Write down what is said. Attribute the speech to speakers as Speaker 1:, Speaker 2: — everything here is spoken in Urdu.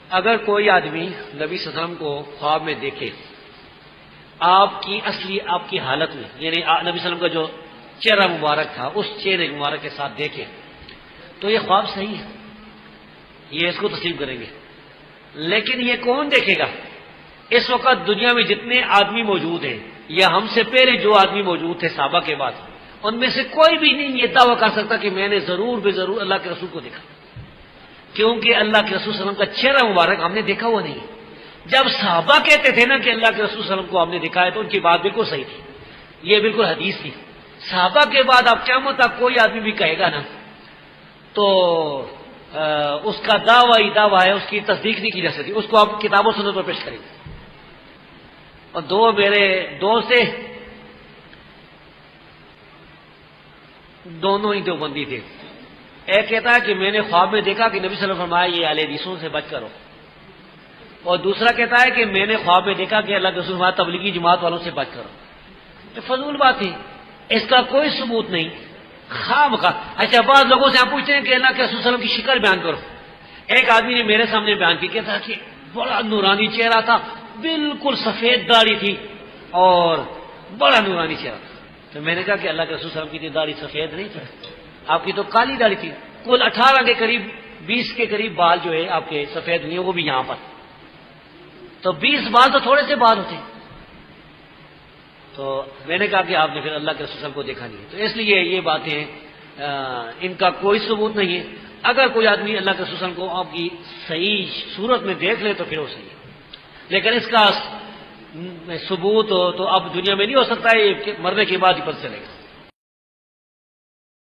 Speaker 1: اگر کوئی آدمی نبی صلی اللہ علیہ وسلم کو خواب میں دیکھے آپ کی حالت میں، یعنی نبی صلی اللہ علیہ وسلم کا جو چہرہ مبارک تھا اس چہرے مبارک کے ساتھ دیکھے تو یہ خواب صحیح ہے، یہ اس کو تسلیم کریں گے۔ لیکن یہ کون دیکھے گا؟ اس وقت دنیا میں جتنے آدمی موجود ہیں یا ہم سے پہلے جو آدمی موجود تھے صحابہ کے بعد، ان میں سے کوئی بھی نہیں یہ دعویٰ کر سکتا کہ میں نے ضرور بے ضرور اللہ کے رسول کو دیکھا، کیونکہ اللہ کے رسول صلی اللہ علیہ وسلم کا چہرہ مبارک ہم نے دیکھا ہوا نہیں۔ جب صحابہ کہتے تھے نا کہ اللہ کے رسول صلی اللہ علیہ وسلم کو ہم نے دکھایا تو ان کی بات بالکل صحیح تھی، یہ بالکل حدیث تھی۔ صحابہ کے بعد اب قیامت تک کوئی آدمی بھی کہے گا نا تو اس کا دعویٰ ہی دعویٰ ہے، اس کی تصدیق نہیں کی جا سکتی، اس کو آپ کتاب و سنت پر پیش کریں گے۔ اور دو میرے دوست تھے، دونوں ہی دیوبندی تھے۔ ایک کہتا ہے کہ میں نے خواب میں دیکھا کہ نبی صلی اللہ علیہ وسلم فرمایا یہ اہل حدیثوں سے بچ کر رہو، اور دوسرا کہتا ہے کہ میں نے خواب میں دیکھا کہ اللہ کے رسول فرمایا تبلیغی جماعت والوں سے بچ کر رہو۔ تو فضول بات ہے، اس کا کوئی ثبوت نہیں، خواب کا۔ اچھا، بعض لوگوں سے آپ پوچھتے ہیں کہ اللہ کے رسول صلی اللہ علیہ وسلم کی شکل بیان کرو۔ ایک آدمی نے میرے سامنے بیان کی، کہتا کہ بڑا نورانی چہرہ تھا، بالکل سفید داڑھی تھی اور بڑا نورانی چہرہ تھا۔ تو میں نے کہا کہ اللہ کے رسول صلی اللہ علیہ وسلم کی داڑھی سفید نہیں تھی، آپ کی تو کالی داڑھی تھی، کل 18 کے قریب 20 کے قریب بال جو ہے آپ کے سفید ہوئے، وہ بھی یہاں پر، تو 20 بال تو تھوڑے سے بال ہوتے۔ تو میں نے کہا کہ آپ نے پھر اللہ کے رسول صلی اللہ علیہ وسلم کو دیکھا نہیں ہے، تو اس لیے یہ باتیں ان کا کوئی ثبوت نہیں ہے۔ اگر کوئی آدمی اللہ کے رسول صلی اللہ علیہ وسلم کو آپ کی صحیح صورت میں دیکھ لے تو پھر وہ صحیح ہے، لیکن اس کا ثبوت تو اب دنیا میں نہیں ہو سکتا ہے، یہ مرنے کے بعد ہی پتہ چلے گا۔